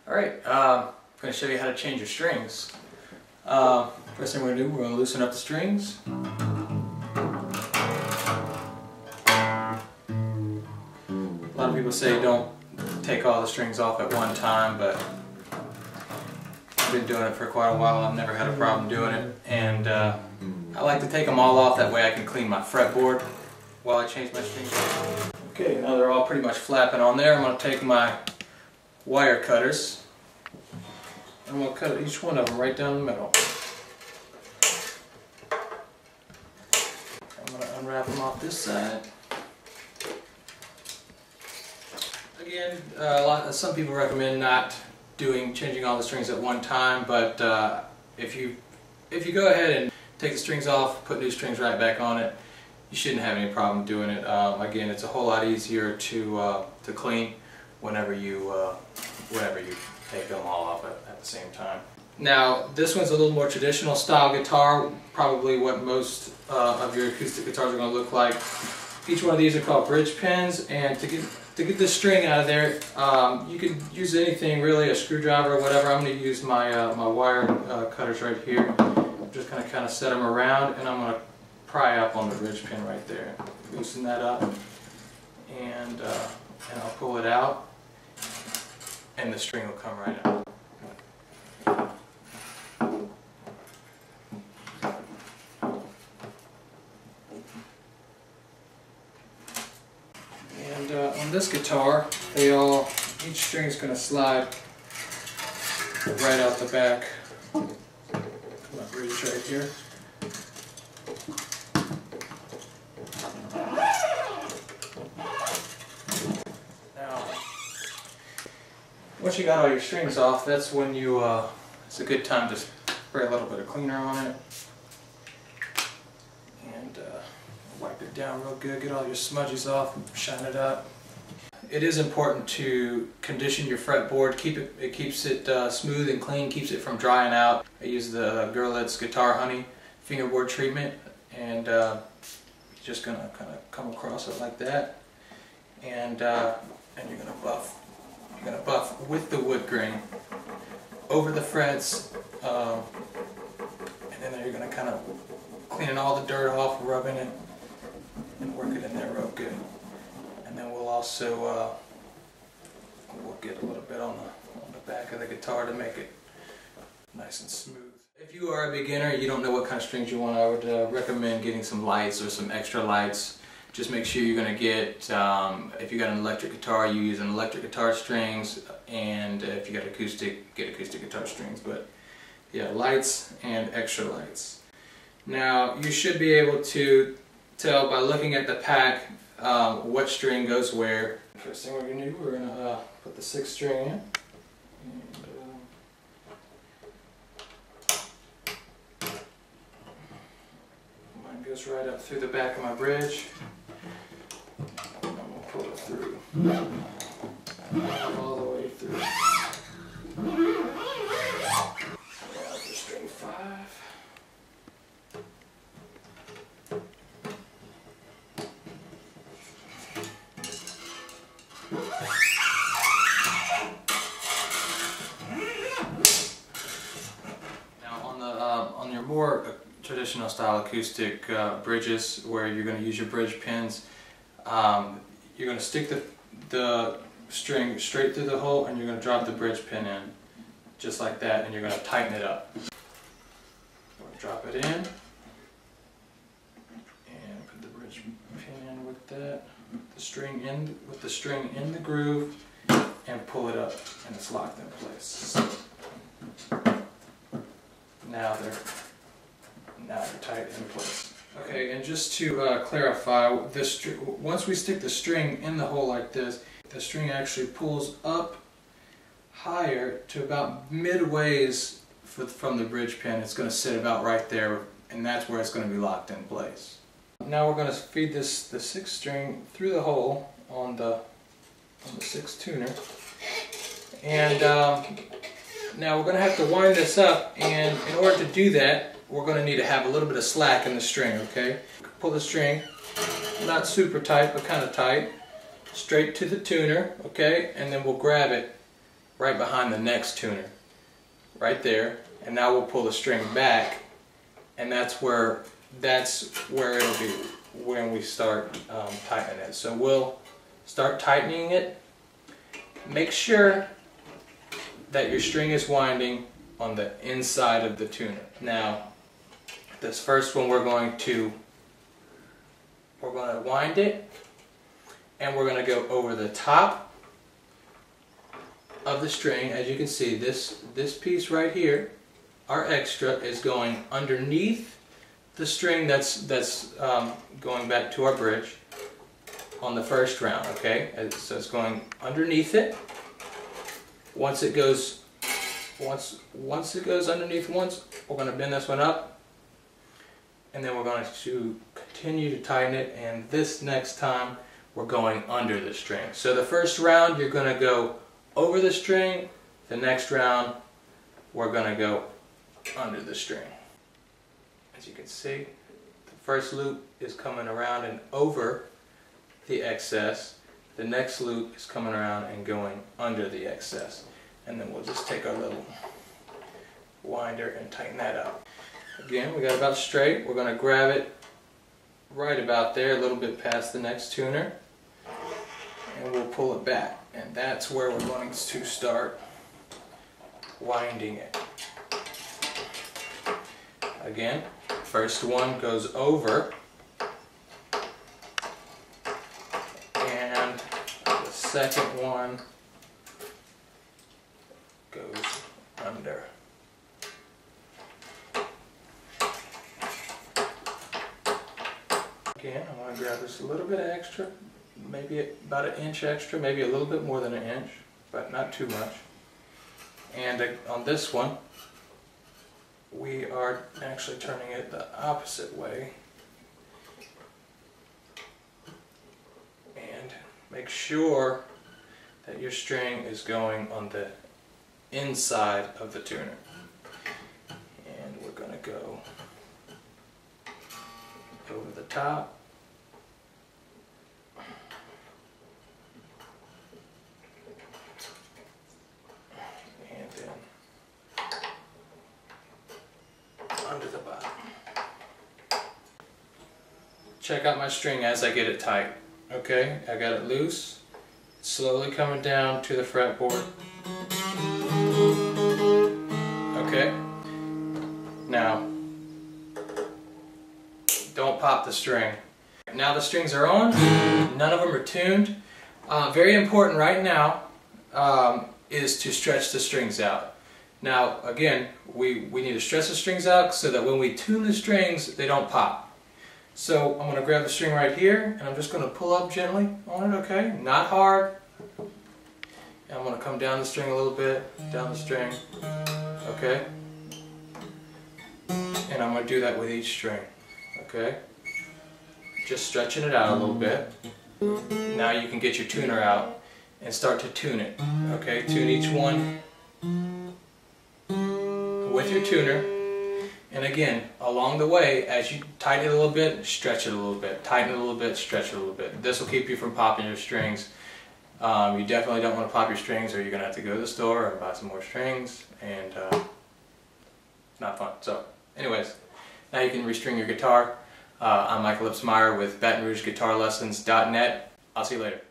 Alright, I'm going to show you how to change your strings. First thing we're going to do, we're going to loosen up the strings. A lot of people say don't take all the strings off at one time, but I've been doing it for quite a while. I've never had a problem doing it, and I like to take them all off, that way I can clean my fretboard while I change my strings. Okay, now they're all pretty much flapping on there. I'm going to take my wire cutters and I'm going to cut each one of them right down the middle. I'm going to unwrap them off this side. Again, some people recommend not changing all the strings at one time, but if you go ahead and take the strings off, put new strings right back on it, you shouldn't have any problem doing it. Again, it's a whole lot easier to clean whenever you take them all off at the same time. Now, this one's a little more traditional style guitar, probably what most of your acoustic guitars are going to look like. Each one of these are called bridge pins, and to get this string out of there, you can use anything really, a screwdriver or whatever. I'm going to use my my wire cutters right here. I'm just going to kind of set them around, and I'm going to pry up on the bridge pin right there. Loosen that up, and I'll pull it out, and the string will come right out. And on this guitar, each string is going to slide right out the back. My bridge right here. Now, once you got all your strings off, that's when it's a good time to spray a little bit of cleaner on it and wipe it down real good, get all your smudges off, shine it up. It is important to condition your fretboard. It keeps it smooth and clean, keeps it from drying out. I use the Gurlitt's Guitar Honey fingerboard treatment, and you're just gonna kind of come across it like that, and you're gonna buff. You're gonna buff with the wood grain over the frets, and then you're gonna kind of clean all the dirt off, rubbing it, and work it in there real good. And then we'll also we'll get a little bit on the back of the guitar to make it nice and smooth. If you are a beginner, you don't know what kind of strings you want, I would recommend getting some lights or some extra lights. Just make sure you're going to get, if you got an electric guitar, you use an electric guitar strings, and if you got acoustic, get acoustic guitar strings. But yeah, lights and extra lights. Now, you should be able to tell by looking at the pack what string goes where. First thing we're going to do, we're going to put the 6th string in. Mine goes right up through the back of my bridge. And we'll pull it through. All the way through. Now for string 5. On your more traditional style acoustic bridges, where you're going to use your bridge pins, you're going to stick the string straight through the hole, and you're going to drop the bridge pin in, just like that, and you're going to tighten it up. Drop it in, and put the bridge pin in with that, with the string in the groove, and pull it up, and it's locked in place. Now they're tight in place. Okay, and just to clarify, once we stick the string in the hole like this, the string actually pulls up higher to about midways from the bridge pin. It's going to sit about right there, and that's where it's going to be locked in place. Now we're going to feed the 6th string through the hole on the 6th tuner, and now we're going to have to wind this up, and in order to do that, we're going to need to have a little bit of slack in the string, okay? Pull the string, not super tight, but kind of tight, straight to the tuner, okay? And then we'll grab it right behind the next tuner, right there. And now we'll pull the string back, and that's where it'll be when we start tightening it. So we'll start tightening it. Make sure that your string is winding on the inside of the tuner. Now, this first one we're going to wind it, and we're going to go over the top of the string. As you can see, this piece right here, our extra, is going underneath the string that's going back to our bridge on the first round. Okay, so it's going underneath it. Once it goes underneath once, we're going to bend this one up, and then we're going to continue to tighten it, and this next time we're going under the string. So the first round you're going to go over the string, the next round we're going to go under the string. As you can see, the first loop is coming around and over the excess, the next loop is coming around and going under the excess. And then we'll just take our little winder and tighten that up. Again, we got about straight. We're going to grab it right about there, a little bit past the next tuner, and we'll pull it back. And that's where we're going to start winding it. Again, first one goes over, and the second one goes under. Again, I'm going to grab this a little bit extra, maybe about an inch extra, maybe a little bit more than an inch, but not too much. And on this one, we are actually turning it the opposite way. And make sure that your string is going on the inside of the tuner. And we're going to go over the top. And then under the bottom. Check out my string as I get it tight. Okay, I got it loose, slowly coming down to the fretboard. Okay, now don't pop the string. Now the strings are on, none of them are tuned. Very important right now is to stretch the strings out. Now again, we need to stretch the strings out so that when we tune the strings, they don't pop. So I'm going to grab the string right here, and I'm just going to pull up gently on it, okay? Not hard. And I'm going to come down the string a little bit, down the string, okay? And I'm going to do that with each string, okay? Just stretching it out a little bit. Now you can get your tuner out and start to tune it, okay? Tune each one with your tuner. And again, along the way, as you tighten it a little bit, stretch it a little bit. Tighten it a little bit, stretch it a little bit. This will keep you from popping your strings. You definitely don't want to pop your strings, or you're going to have to go to the store and buy some more strings, and it's not fun. So, anyways, now you can restring your guitar. I'm Michael Lipsmeyer with BatonRougeGuitarLessons.net. I'll see you later.